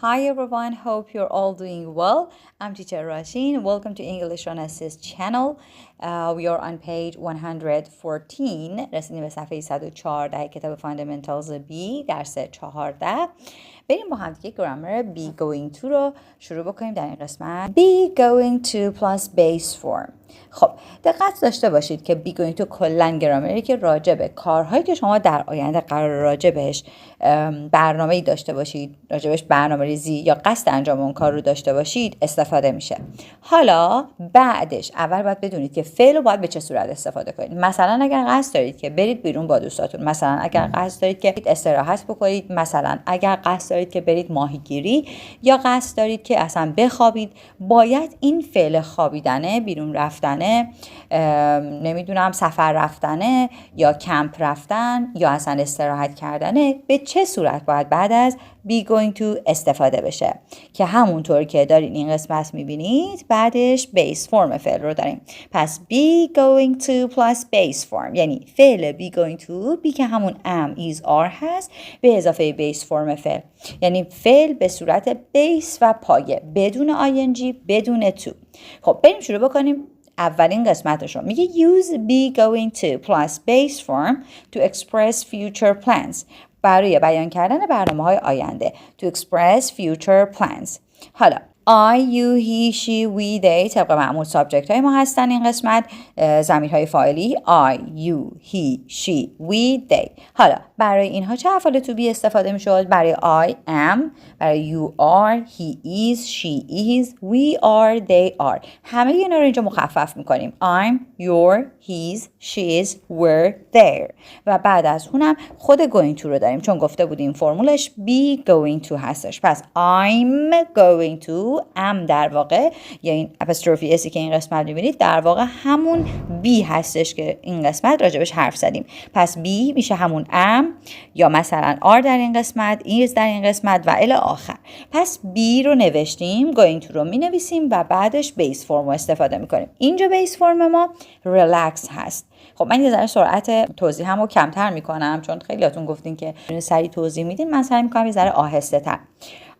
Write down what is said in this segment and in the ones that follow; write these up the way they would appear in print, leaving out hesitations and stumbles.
Hi everyone, hope you're all doing well. I'm teacher Rasheen. Welcome to English on Assist channel. We are on page 114. رسیدیم به صفحه 114 کتاب Fundamentals B درس 14. بریم با هم دیگه گرامر be going to رو شروع بکنیم در این قسمت. Be going to plus base form. خب دقت داشته باشید که be going to کلن گرامری که راجبه کارهایی که شما در آینده قرار راجبش برنامه‌ای داشته باشید، راجبش برنامه‌ریزی یا قصد انجام اون کار رو داشته باشید استفاده میشه. حالا بعدش اول باید بدونید که فعل رو باید به چه صورت استفاده کنید. مثلا اگر قصد دارید که برید بیرون با دوستاتون، مثلا اگر قصد دارید که استراحت بکنید، مثلا اگر قصد دارید که برید ماهیگیری یا قصد دارید که اصلا بخوابید، باید این فعل خوابیدنه، بیرون رفتنه، نمیدونم سفر رفتنه یا کمپ رفتن یا اصلا استراحت کردنه به چه صورت باید بعد از be going to استفاده بشه که همونطور که دارین این قسمت میبینید بعدش base فرم فعل رو داریم. پس be going to plus base form یعنی فعل be going to be که همون am is are هست به اضافه base فرم فعل، یعنی فعل به صورت base و پایه بدون ing بدون to. خب بریم شروع بکنیم. اولین قسمتش رو میگه use be going to plus base form to express future plans برای بیان کردن برنامه‌های آینده. To express future plans. حالا I, you, he, she, we, they طبق معمول سابجکت های ما هستن این قسمت، ضمیرهای فاعلی I, you, he, she, we, they. حالا برای اینها چه افعال to be استفاده می شود؟ برای I am، برای you are، he is، she is، we are، they are. همه اینا رو اینجا مخفف می کنیم. I'm, your, his, she's, we're, their. و بعد از اونم خود going to رو داریم چون گفته بودیم فرمولش be going to هستش. پس I'm going to am در واقع یا این اپستروفی اسی که این قسمت می‌بینید در واقع همون be هستش که این قسمت راجبش حرف زدیم. پس be میشه همون am یا مثلا are در این قسمت، is در این قسمت و الی آخر. پس be رو نوشتیم، going to رو می‌نویسیم و بعدش base فرم رو استفاده می‌کنیم. اینجا base فرم ما relax هست. خب من یه ذره سرعت توضیحمو کمتر می‌کنم چون خیلیاتون گفتین که سریع توضیح میدین، من سعی می‌کنم یه ذره آهسته‌تر.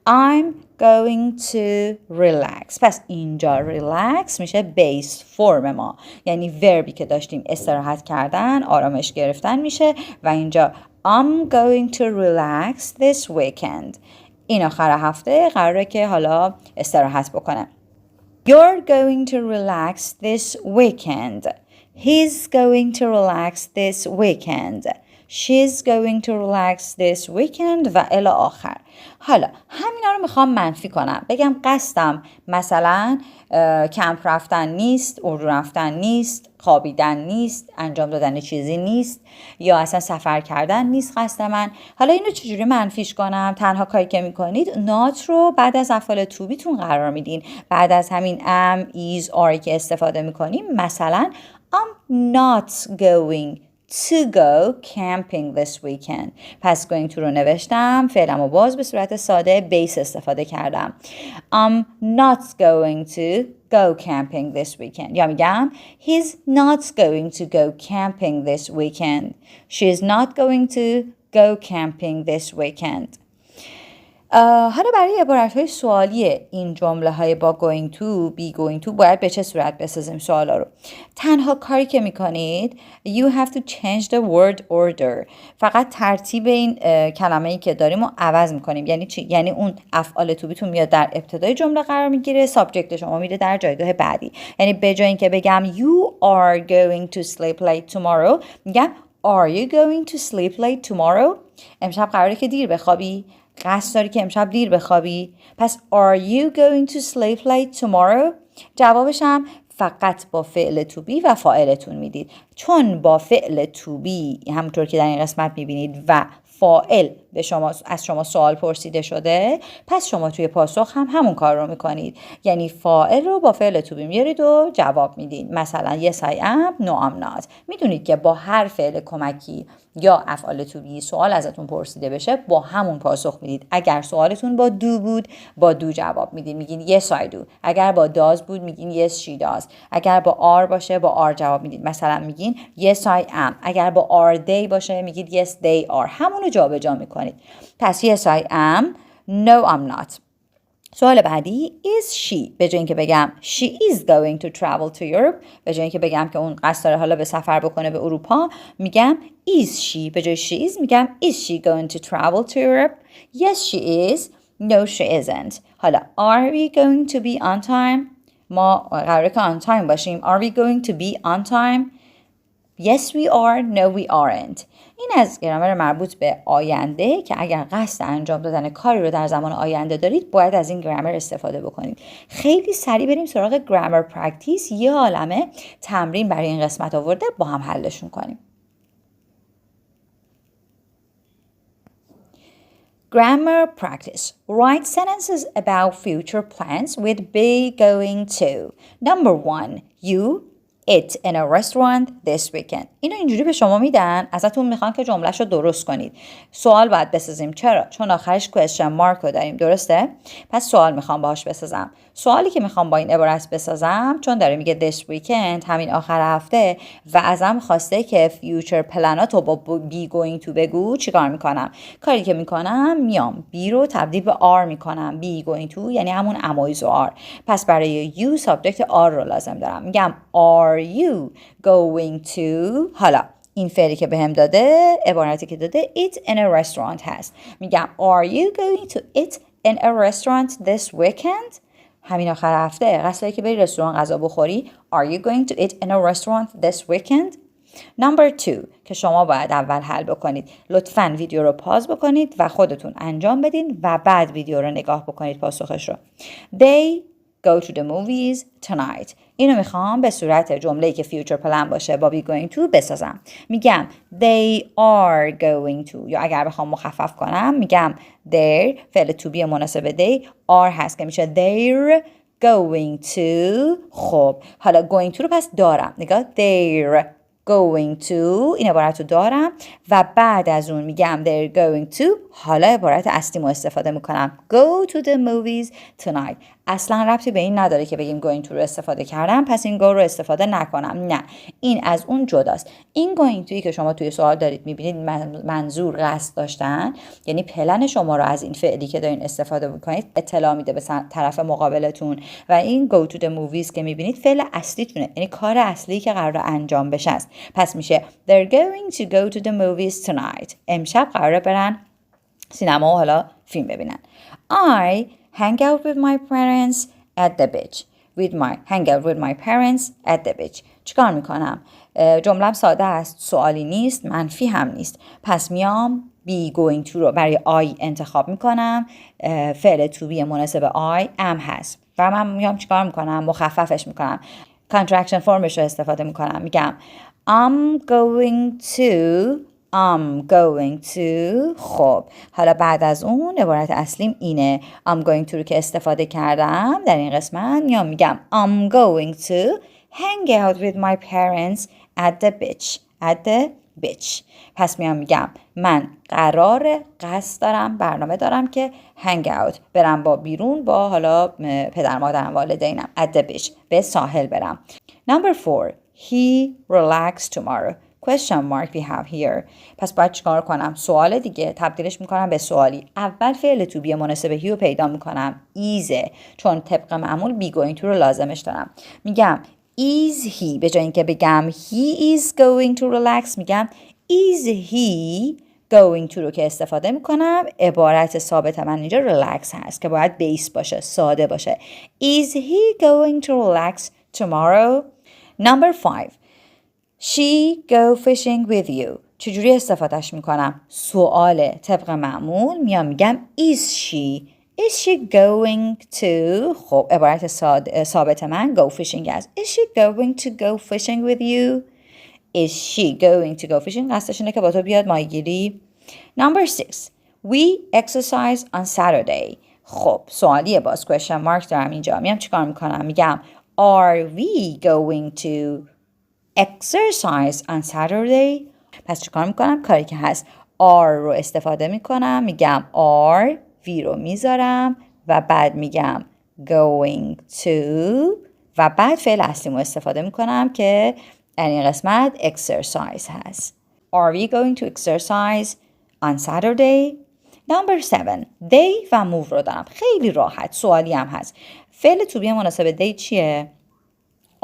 I'm going to relax. پس اینجا relax میشه base فرم ما، یعنی وربی که داشتیم استراحت کردن، آرامش گرفتن میشه و اینجا I'm going to relax this weekend. این آخر هفته قراره که حالا استراحت بکنم. You're going to relax this weekend. He's going to relax this weekend. She's going to relax this weekend و الی آخر. حالا همینا رو میخوام منفی کنم، بگم قصدم مثلا کمپ رفتن نیست، اردو رفتن نیست، خوابیدن نیست، انجام دادن چیزی نیست یا اصلا سفر کردن نیست قصد من. حالا اینو چجوری منفیش کنم؟ تنها کاری که میکنید not رو بعد از افعال to beتون قرار میدین، بعد از همین am is are که استفاده میکنیم. مثلا I'm not going to go camping this weekend. پس going to رو نوشتم، فعلمو باز به صورت ساده base استفاده کردم. I'm not going to go camping this weekend. یا میگم he's not going to go camping this weekend. She's not going to go camping this weekend. حالا برای عبارت‌های سوالی این جمله‌های با going to, be going to باید به چه صورت بسازیم سوالا رو؟ تنها کاری که می‌کنید you have to change the word order. فقط ترتیب این کلمه‌ای که داریم رو عوض می‌کنیم. یعنی چی؟ یعنی اون افعال to beتون میاد در ابتدای جمله قرار میگیره، سابجکت شما میره در جایگاه بعدی. یعنی به جای اینکه بگم you are going to sleep late tomorrow میگم are you going to sleep late tomorrow؟ امشب قراره که دیر بخوابی؟ قصد داری که امشب دیر بخوابی؟ پس are you going to sleep late tomorrow؟ جوابش هم فقط با فعل to be و فاعلتون میدید، چون با فعل to be همونطور که در این قسمت میبینید و فاعل به شما از شما سوال پرسیده شده، پس شما توی پاسخ هم همون کار رو میکنید، یعنی فاعل رو با فعل to be میارید و جواب میدید. مثلا yes I am no I'm not. میدونید که با هر فعل کمکی یا افعال to be سوال ازتون پرسیده بشه با همون پاسخ میدید. اگر سوالتون با do بود با do جواب میدید، میگین yes I do. اگر با does بود میگین yes she does. اگر با are باشه با are جواب میدید، مثلا میگین yes I am. اگر با are they باشه میگید yes they are. همون رو جابجا میکنید. پس yes I am no I'm not. سوال بعدی is she. به جای اینکه بگم she is going to travel to Europe، به جای اینکه بگم که اون قصد داره حالا به سفر بکنه به اروپا، میگم is she. به جای she is میگم is she going to travel to Europe. Yes she is. No she isn't. حالا are we going to be on time؟ ما قراره که on time باشیم. Are we going to be on time؟ Yes we are. No we aren't. این از گرامر مربوط به آینده که اگر قصد انجام دادن کاری رو در زمان آینده دارید باید از این گرامر استفاده بکنید. خیلی سریع بریم سراغ گرامر پرکتیس. یه عالمه تمرین برای این قسمت آورده، با هم حلشون کنیم. Grammar practice. Write sentences about future plans with be going to. Number 1. You eat in a restaurant this weekend. اینو اینجوری به شما میدن، ازتون میخوان که جمله‌شو درست کنید. سوال باید بسازیم. چرا؟ چون آخرش question mark رو داریم، درسته؟ پس سوال میخوام باهاش بسازم. سوالی که میخوام با این عبارت بسازم، چون داره میگه this weekend، همین آخر هفته، و ازم خواسته که future پلناتو با be going to بگو، چیکار میکنم؟ کاری که میکنم میام be رو تبدیل به are میکنم. be going to یعنی همون امایز و are. پس برای you subject are رو لازم دارم. میگم are you going to. حالا این فعلی که بهم داده، عبارتی که داده eat in a restaurant هست. میگم are you going to eat in a restaurant this weekend؟ همین آخر هفته قصده که بری رستوران غذا بخوری. Are you going to eat in a restaurant this weekend؟ Number 2 که شما باید اول حل بکنید. لطفاً ویدیو رو پاز بکنید و خودتون انجام بدین و بعد ویدیو رو نگاه بکنید پاسخش رو. They go to the movies tonight. اینو میخوام به صورت جمله‌ای که future plan باشه با be going to بسازم. میگم they are going to، یا اگر بخوام مخفف کنم میگم their، فعل to be مناسب they، are هست که میشه they're going to. خب حالا going to رو پس دارم. نگاه they're going to، این عبارت رو دارم و بعد از اون میگم they're going to. حالا عبارت اصلی رو استفاده میکنم go to the movies tonight. اصلا ربطی به این نداره که بگیم going to رو استفاده کردم پس این go رو استفاده نکنم. نه، این از اون جداست. این going toی که شما توی سوال دارید میبینید منظور قصد داشتن، یعنی پلن شما رو از این فعلی که دارین استفاده میکنید اطلاع میده به طرف مقابلتون. و این go to the movies که میبینید فعل اصلیتونه، یعنی کار اصلی که قراره انجام بشه است. پس میشه they're going to go to the movies tonight. امشب قراره برن سینما و حالا فیلم ببینن. I hang out with my parents at the beach. hang out with my parents at the beach. چیکار میکنم؟ جمله‌ام ساده است، سوالی نیست، منفی هم نیست. پس میام be going to رو برای I انتخاب میکنم. فعل to be مناسب I am هست و من میام چیکار میکنم؟ مخففش میکنم. contraction فرمش رو استفاده میکنم. میگم I'm going to. خب حالا بعد از اون عبارت اصلیم اینه. I'm going to رو که استفاده کردم در این قسمت میام میگم I'm going to hang out with my parents at the beach. پس میام میگم من قصد دارم، برنامه دارم که hang out، برم با بیرون با حالا پدر مادرم والدینم at the beach، به ساحل برم. Number 4 he relaxed tomorrow. question mark we have here. پس باید چیکار کنم؟ سوال دیگه تبدیلش میکنم به سوالی. اول فعل to be مناسب he رو پیدا میکنم. ایزه، چون طبق معمول be going to رو لازمش دارم. میگم is he. به جای اینکه بگم he is going to relax میگم is he going to رو که استفاده میکنم. عبارت ثابت من اینجا relax هست که باید بیس باشه، ساده باشه. Is he going to relax tomorrow? Number 5 she go fishing with you. چجوری استفادهش میکنم؟ سوال طبق معمول میام میگم is she going to. خب عبارت ثابت من go fishing است. Is she going to go fishing with you? Is she going to go fishing؟ قصدش اینه که با تو بیاد ماهیگیری. Number 6 we exercise on Saturday. خب سوالیه، باز question mark دارم اینجا. میام چیکار میکنم؟ میگم are we going to exercise on Saturday؟ پس چیکار میکنم؟ کاری که هست are رو استفاده میکنم. میگم are، we رو میذارم و بعد میگم going to و بعد فعل اصلی رو استفاده میکنم که در این قسمت exercise هست. Are we going to exercise on Saturday؟ Number 7 they و move رو دارم. خیلی راحت. سوالی هم هست. فعل to be مناسب they چیه؟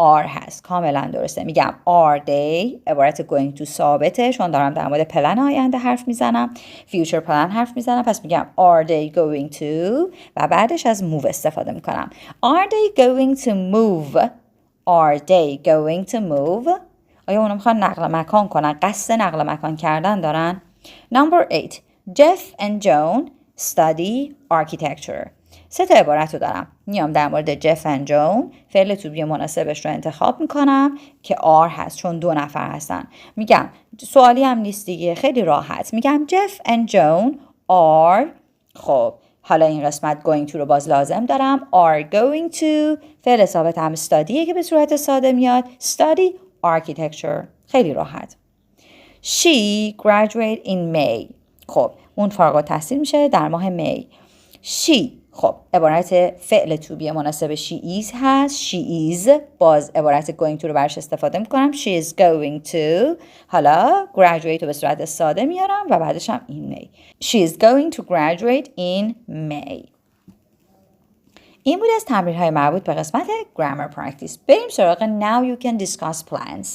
are هست. کاملا درسته. میگم are they عبارت going to ثابته چون دارم در مورد پلن آینده حرف میزنم. future پلن حرف میزنم. پس میگم are they going to و بعدش از move استفاده میکنم. are they going to move? Are they going to move? آیا اونا میخوان نقل مکان کنن؟ قصد نقل مکان کردن دارن؟ Number 8 Jeff and Joan study architecture. 3 تا عبارت رو دارم. میام در مورد جف و جون فعل تو بی مناسبش رو انتخاب میکنم که are هست چون 2 نفر هستن. میگم سوالی هم نیست دیگه، خیلی راحت. میگم جف and Joan are. خب حالا این قسمت going to رو باز لازم دارم. are going to فعل ثابت هم studyه که به صورت ساده میاد. study architecture. خیلی راحت. She graduate in May. خب اون فارغ التحصیل میشه در ماه می. She خب عبارت فعل to be مناسب she is هست. She is باز عبارت going to رو برش استفاده میکنم. She is going to. حالا graduate رو به صورت ساده میارم و بعدش هم in May. She is going to graduate in May. این بود از تمرین های مربوط به قسمت grammar practice. بریم سراغ now you can discuss plans.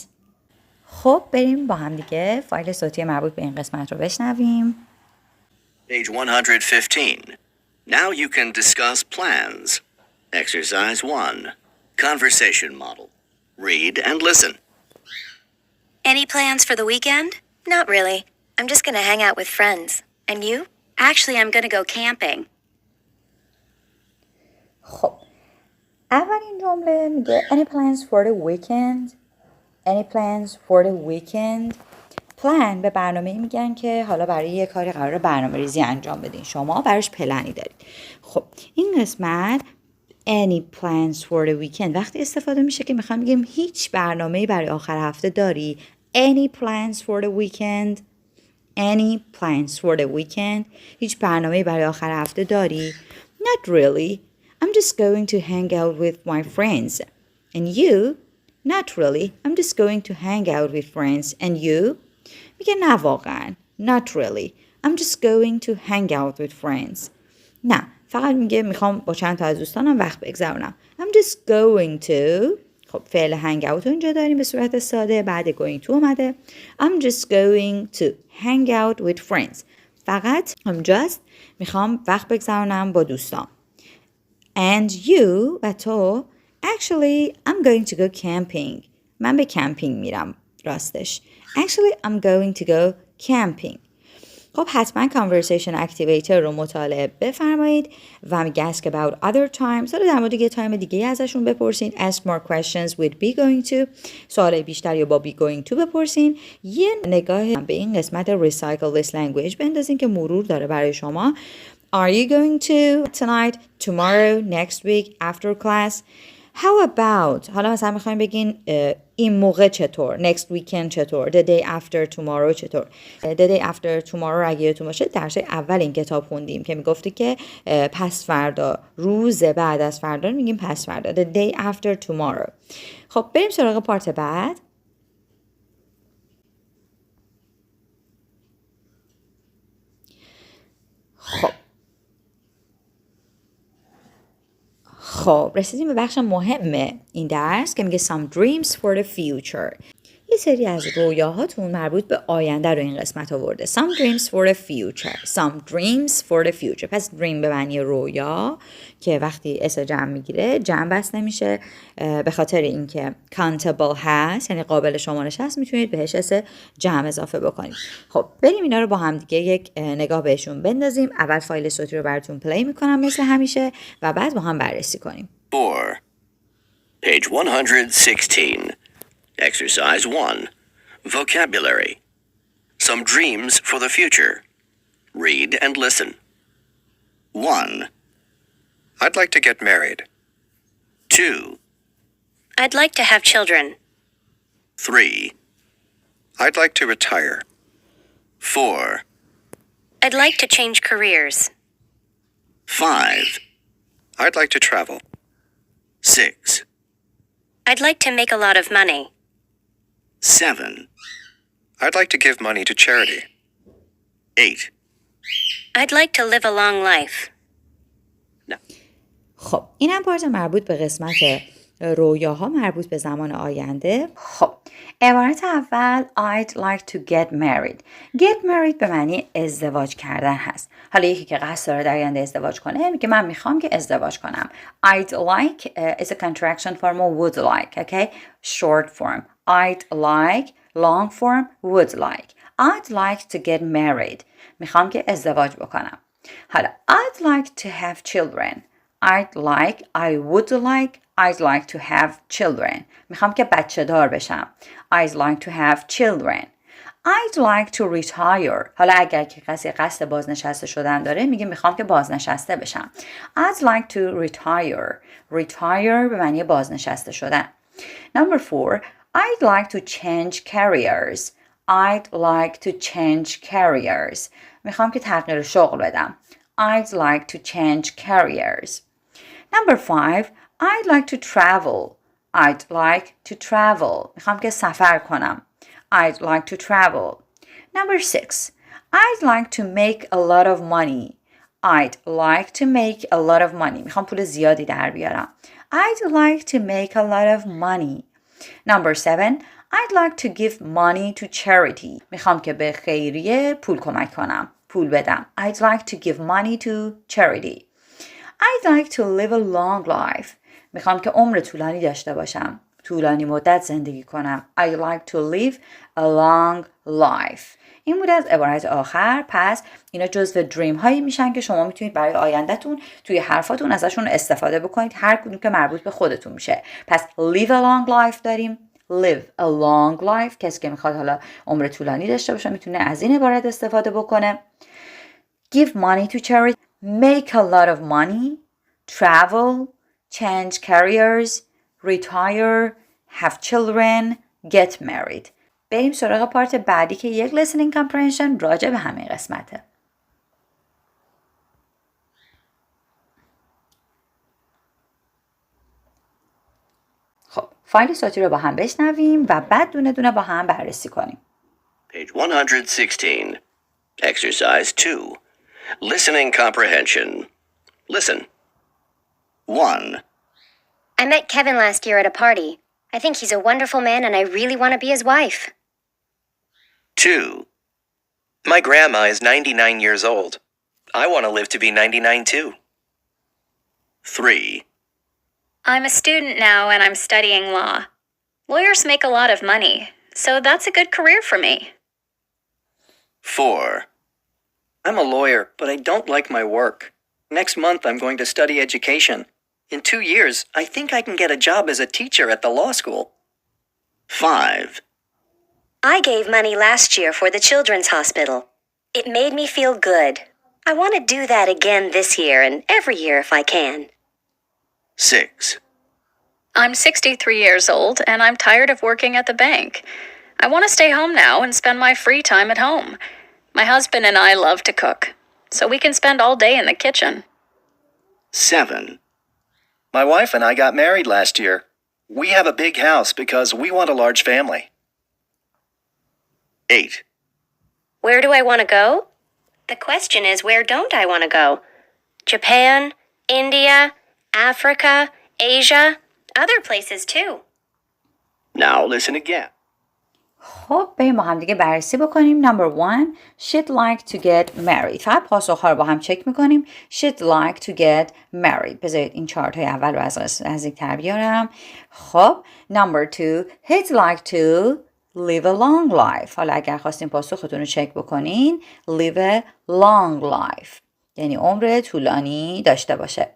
خب بریم با هم دیگه فایل صوتی مربوط به این قسمت رو بشنویم. Page 115. Now you can discuss plans. Exercise 1. Conversation model. Read and listen. Any plans for the weekend? Not really. I'm just going to hang out with friends. And you? Actually, I'm going to go camping. خب اولین جمله میگه Any plans for the weekend? Any plans for the weekend? پلن به برنامه میگن که حالا برای یه کاری قرار برنامه ریزی انجام بدین. شما براش پلنی دارید. خب این قسمت any plans for the weekend وقتی استفاده میشه که میخوام بگیم هیچ برنامه‌ای برای آخر هفته داری؟ Any plans for the weekend? Any plans for the weekend? هیچ برنامه‌ای برای آخر هفته داری؟ Not really. I'm just going to hang out with my friends. And you? Not really. I'm just going to hang out with friends. And you? میگه نه واقعا. Not really. I'm just going to hang out with friends. نه فقط میگه میخوام با چند تا از دوستانم وقت بگذرونم. I'm just going to. خب فعل hang out رو اینجا داریم به صورت ساده. بعد going to اومده. I'm just going to hang out with friends. فقط I'm just میخوام وقت بگذرونم با دوستام. And you و تو actually I'm going to go camping. من به کمپینگ میرم راستش. Actually I'm going to go camping. خب حتما conversation activator رو مطالعه بفرمایید و میگه ask about other times. حالا در مورد یه تایم دیگه ازشون بپرسین. Ask more questions with be going to. سوال بیشتر یا با be going to بپرسین. یه نگاه به این قسمت recycle this language بندازین که مرور داره برای شما. Are you going to tonight, tomorrow, next week, after class? How about حالا مثلا میخوایم بگین این موقع چطور؟ Next weekend چطور؟ The day after tomorrow چطور؟ The day after tomorrow اگه یادتون باشه درس اول این کتاب خوندیم که میگفتی که پس فردا، روز بعد از فردا میگیم پس فردا. The day after tomorrow. خب بریم سراغ پارت بعد. خب رسیدیم به بخش مهم این درس که میگه some dreams for the future. یه سری از رویاهاتون مربوط به آینده رو این قسمت آورده. Some dreams for the future. Some dreams for the future. پس dream به معنی رویا که وقتی اس جمع میگیره جمع بس نمیشه به خاطر اینکه countable هست یعنی قابل شمارش هست میتونید بهش اس جمع اضافه بکنید. خب بریم اینا رو با هم دیگه یک نگاه بهشون بندازیم. اول فایل صوتی رو براتون پلی میکنم مثل همیشه و بعد با هم بررسی کنیم. 4. Page 116. Exercise 1. Vocabulary. Some dreams for the future. Read and listen. 1. I'd like to get married. 2. I'd like to have children. 3. I'd like to retire. 4. I'd like to change careers. 5. I'd like to travel. 6. I'd like to make a lot of money. 7. I'd like to give money to charity. 8. I'd like to live a long life. خب اینم پارت مربوط به قسمت رویاها مربوط به زمان آینده. خب عبارت اول I'd like to get married. Get married به معنی ازدواج کردن هست. حالا یکی که قصد داره در آینده ازدواج کنه میگه من میخوام که ازدواج کنم. I'd like is a contraction form of would like, okay? Short form. I'd like, long form, would like. I'd like to get married. میخوام که ازدواج بکنم. حالا I'd like to have children. I'd like, I would like, I'd like to have children. میخوام که بچه دار بشم. I'd like to have children. I'd like to retire. حالا اگر که کسی قصد بازنشسته شدن داره میگه میخوام که بازنشسته بشم. I'd like to retire. Retire به معنی بازنشسته شدن. Number 4. I'd like to change careers. I'd like to change careers. میخوام که تغییر شغل بدم. I'd like to change careers. Number 5. I'd like to travel. I'd like to travel. میخوام که سفر کنم. I'd like to travel. Number 6. I'd like to make a lot of money. I'd like to make a lot of money. میخوام پول زیادی در بیارم. I'd like to make a lot of money. Number 7. I'd like to give money to charity. میخوام که به خیریه پول کمک کنم. پول بدم. I'd like to give money to charity. I'd like to live a long life. میخوام که عمر طولانی داشته باشم. طولانی مدت زندگی کنم. I'd like to live a long life. این بود از عبارت آخر. پس اینا جزو دریم هایی میشن که شما میتونید برای آیندهتون توی حرفاتون ازشون استفاده بکنید. هر کدوم که مربوط به خودتون میشه. پس live a long life داریم. live a long life. کسی که میخواد حالا عمر طولانی داشته باشه میتونه از این عبارت استفاده بکنه. Give money to charity. Make a lot of money. Travel. Change careers. Retire. Have children. Get married. بریم سراغ پارت بعدی که یک listening comprehension راجع به همین قسمته. خب فایل صوتی رو با هم بشنویم و بعد دونه دونه با هم بررسی کنیم. Page 116. Exercise 2. Listening comprehension. Listen. 1, I met Kevin last year at a party. I think he's a wonderful man and I really want to be his wife. 2, My grandma is 99 years old. I want to live to be 99 too. 3, I'm a student now and I'm studying law. Lawyers make a lot of money, so that's a good career for me. 4, I'm a lawyer, but I don't like my work. Next month, I'm going to study education. In 2 years, I think I can get a job as a teacher at the law school. 5, I gave money last year for the children's hospital. It made me feel good. I want to do that again this year and every year if I can. 6, I'm 63 years old and I'm tired of working at the bank. I want to stay home now and spend my free time at home. My husband and I love to cook, so we can spend all day in the kitchen. 7, My wife and I got married last year. We have a big house because we want a large family. 8, Where do I want to go? The question is, where don't I want to go? Japan, India, Africa, Asia, other places too. Now listen again. خب بریم با هم دیگه بررسی بکنیم. Number 1. She'd like to get married. فقط پاسخ‌ها رو با هم چک میکنیم. She'd like to get married. بذارید این چارت های اول رو از نزدیک‌تر بیارم. خب Number 2. He'd like to live a long life. حالا اگر خواستین پاسختون رو چک بکنین live a long life یعنی عمر طولانی داشته باشه.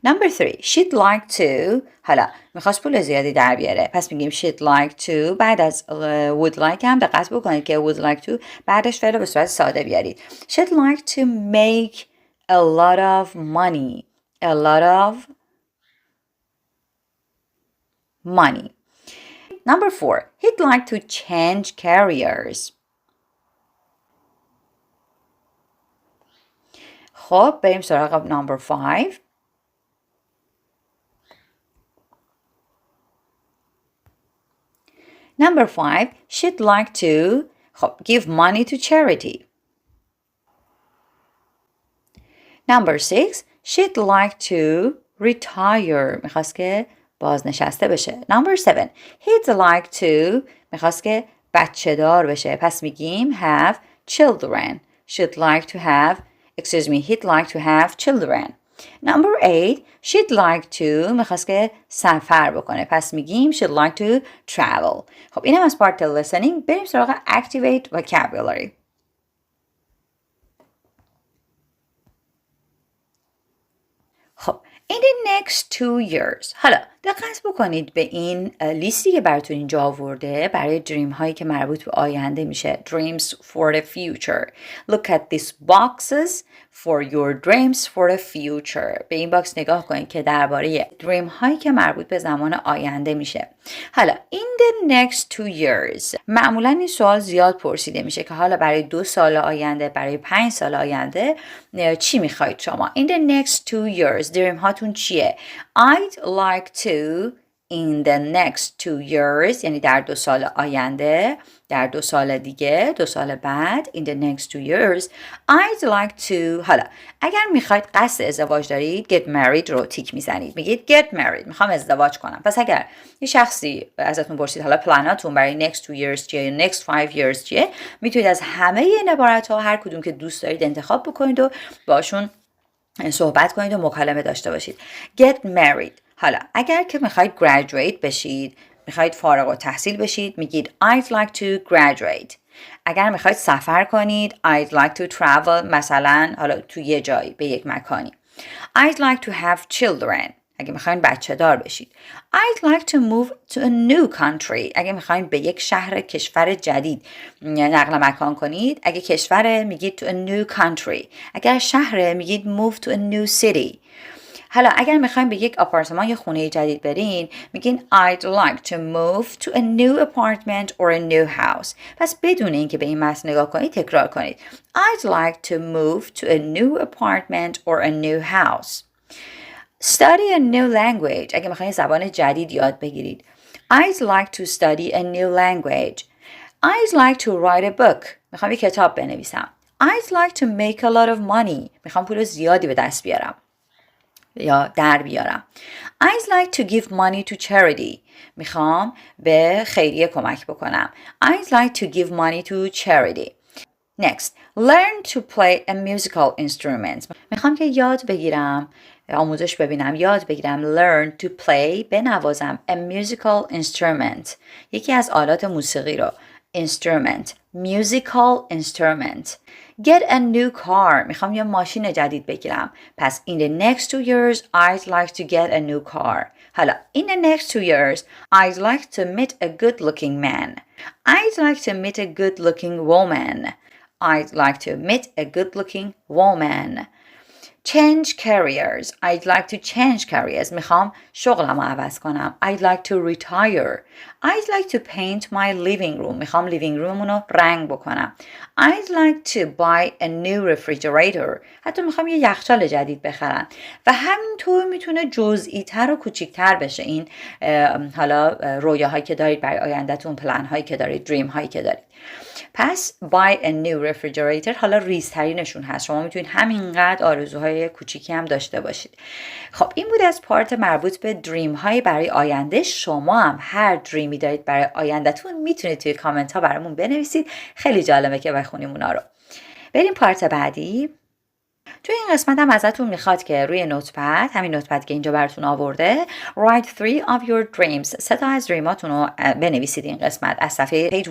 Number 3. She'd like to. حالا میخواست پول زیادی در بیاره پس میگیم she'd like to. بعد از would like هم دقت بکنید که would like to بعدش فعل به صورت ساده بیارید. She'd like to make a lot of money. A lot of money. Number 4. He'd like to change careers. خب بریم سراغ number 5. Number 5. She'd like to give money to charity. Number 6. She'd like to retire. میخواست که بازنشسته بشه. Number 7. He'd like to میخواست که بچه دار بشه. پس میگیم have children. She'd like to have he'd like to have children. Number 8. She'd like to میخواست که سفر بکنه. پس میگیم she'd like to travel. خب اینم از part listening. بریم سراغ activate vocabulary. خب in the next 2 years. حالا دقت بکنید به این لیستی که براتون اینجا آورده برای دریم هایی که مربوط به آینده میشه. Dreams for the future. Look at these boxes for your dreams for the future. به این باکس نگاه کنید که درباره دریم هایی که مربوط به زمان آینده میشه. حالا in the next 2 years. معمولا این سوال زیاد پرسیده میشه که حالا برای 2 سال آینده، برای 5 سال آینده چی میخواید شما؟ In the next 2 years دریم هاتون چیه؟ I'd like to in the next 2 years یعنی در 2 سال آینده، در 2 سال دیگه، 2 سال بعد in the next 2 years I'd like to. حالا اگر میخواید قصد ازدواج دارید get married رو تیک میزنید، میگید get married میخوام ازدواج کنم. پس اگر یه شخصی ازتون پرسید حالا پلاناتون برای next 2 years چیه، next 5 years چیه، میتونید از همه این عبارت ها هر کدوم که دوست دارید انتخاب بکنید و باشون صحبت کنید و مکالمه داشته باشید. Get married. حالا اگر که میخواید graduate بشید، میخواید فارغ التحصیل بشید، میگید I'd like to graduate. اگر میخواید سفر کنید I'd like to travel، مثلا حالا تو یه جایی به یک مکانی. I'd like to have children. اگه میخواین بچه دار بشید. I'd like to move to a new country. اگه میخواین به یک کشور جدید نقل مکان کنید، اگه کشوره میگید to a new country. اگر شهره میگید move to a new city. حالا اگر میخوایم به یک آپارتمان یا خونه جدید برین میگین I'd like to move to a new apartment or a new house. پس بدون اینکه به این متن نگاه کنید تکرار کنید. I'd like to move to a new apartment or a new house. Study a new language. اگه میخواین زبان جدید یاد بگیرید. I'd like to study a new language. I'd like to write a book. میخوام یک کتاب بنویسم. I'd like to make a lot of money. میخوام پول زیادی به دست بیارم یا در بیارم. I'd like to give money to charity. میخوام به خیریه کمک بکنم. I'd like to give money to charity. Next, learn to play a musical instrument. میخوام که یاد بگیرم، آموزش ببینم، یاد بگیرم. Learn to play، بنوازم. A musical instrument، یکی از آلات موسیقی رو. Instrument، musical instrument. Get a new car. میخوام یه ماشین جدید بگیرم. پس in the next 2 years I'd like to get a new car. حالا in the next 2 years I'd like to meet a good looking man. I'd like to meet a good looking woman. I'd like to meet a good looking woman. Change careers. I'd like to change careers. میخوام شغلم رو عوض کنم. I'd like to retire. I'd like to paint my living room. میخوام living room رو رنگ بکنم. I'd like to buy a new refrigerator. حتی میخوام یه یخچال جدید بخرم. و همینطور میتونه جزئی تر و کوچیک‌تر بشه این حالا رویاهایی که دارید برای آیندهتون، پلن هایی که دارید، دریم هایی که دارید. پس buy a new refrigerator حالا ریزترینشون هست. شما میتونید همینقدر آرزوهای کوچیکی هم داشته باشید. خب این بود از پارت مربوط به دریم های برای آینده. شما هم هر دریمی دارید برای آیندهتون میتونید توی کامنت ها برامون بنویسید. خیلی جالبه که بخونیم اونا رو. بریم پارت بعدی. توی این قسمت هم ازتون میخواد که روی نوتپد، همین نوتپد که اینجا براتون آورده، write 3 of your dreams. 3 تا از دریماتون رو بنویسید این قسمت از صفحه page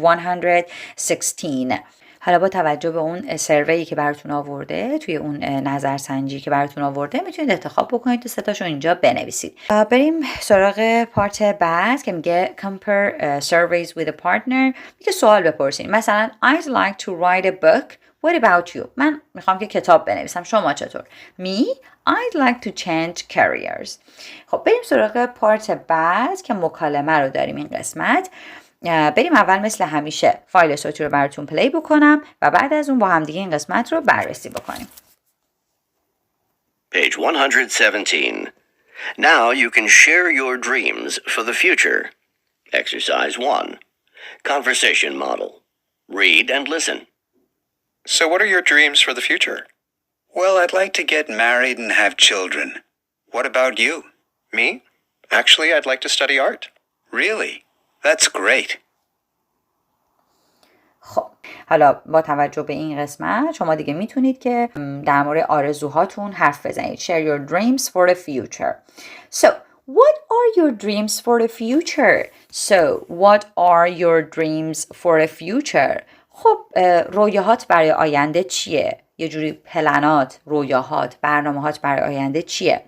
116. حالا با توجه به اون سروی که براتون آورده، توی اون نظرسنجی که براتون آورده میتونید انتخاب بکنید و 3 تاشو اینجا بنویسید. بریم سراغ پارت بعد که میگه compare surveys with a partner. میگه سوال بپرسید. مثلا I'd like to write a book. What about you? من میخوام که کتاب بنویسم. شما چطور؟ Me? I'd like to change careers. خب بریم سراغ پارت بعد که مکالمه رو داریم این قسمت. بریم اول مثل همیشه فایل صوتی رو براتون پلی بکنم و بعد از اون با هم دیگه این قسمت رو بررسی بکنیم. Page 117. Now you can share your dreams for the future. Exercise 1. Conversation model. Read and listen. So, what are your dreams for the future? Well, I'd like to get married and have children. What about you? Me? Actually, I'd like to study art. Really? That's great. خب حالا با توجه به این قسمت شما دیگه میتونید که در مورد آرزوهاتون حرف بزنید. Share your dreams for the future. So, what are your dreams for the future? So, what are your dreams for the future? خب رویاهات برای آینده چیه؟ یه جوری پلنات، رویاهات، برنامه‌هات برای آینده چیه؟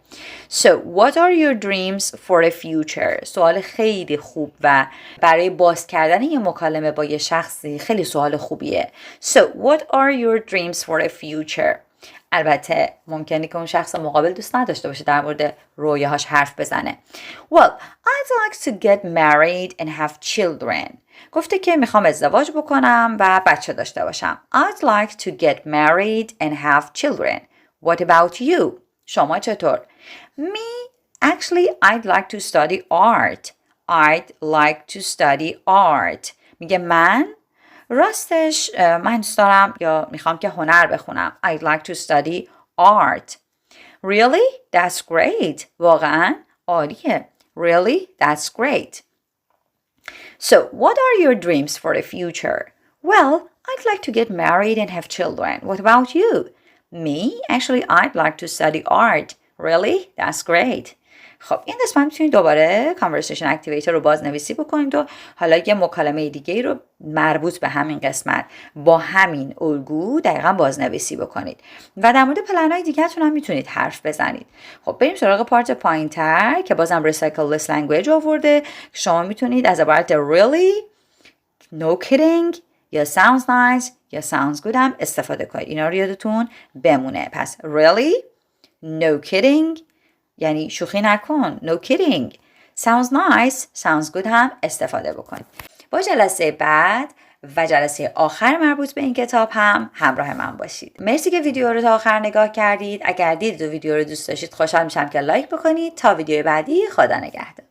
So, what are your dreams for the future? سوال خیلی خوب و برای باز کردن یه مکالمه با یه شخصی خیلی سوال خوبیه. So, what are your dreams for the future? البته ممکنه که اون شخص مقابل دوست نداشته باشه در مورد رویاهاش حرف بزنه. Well, I'd like to get married and have children. گفته که میخوام ازدواج بکنم و بچه داشته باشم. I'd like to get married and have children. What about you? شما چطور؟ Me, actually, I'd like to study art. I'd like to study art. میگه من راستش من دوست دارم یا میخوام که هنر بخونم. I'd like to study art. Really? That's great. واقعا عالیه. Really? That's great. So, what are your dreams for the future? Well, I'd like to get married and have children. What about you? Me? Actually, I'd like to study art. Really? That's great. خب این قسمت میتونید دوباره conversation activator رو بازنویسی بکنید و حالا یه مکالمه دیگه رو مربوط به همین قسمت با همین الگو دقیقا بازنویسی بکنید و در مورد پلن‌های دیگه‌تون هم میتونید حرف بزنید. خب بریم سراغ پارت پایین‌تر که بازم recycle less language آورده. شما میتونید از عبارت really, no kidding یا sounds nice یا sounds good هم استفاده کنید. اینا رو یادتون بمونه. پس really, no kidding یعنی شوخی نکن. No kidding. Sounds nice. Sounds good هم استفاده بکنید. با جلسه بعد و جلسه آخر مربوط به این کتاب هم همراه من باشید. مرسی که ویدیو رو تا آخر نگاه کردید. اگر دیدید و ویدیو رو دوست داشتید خوشحال میشم که لایک بکنید. تا ویدیو بعدی خدا نگهدار.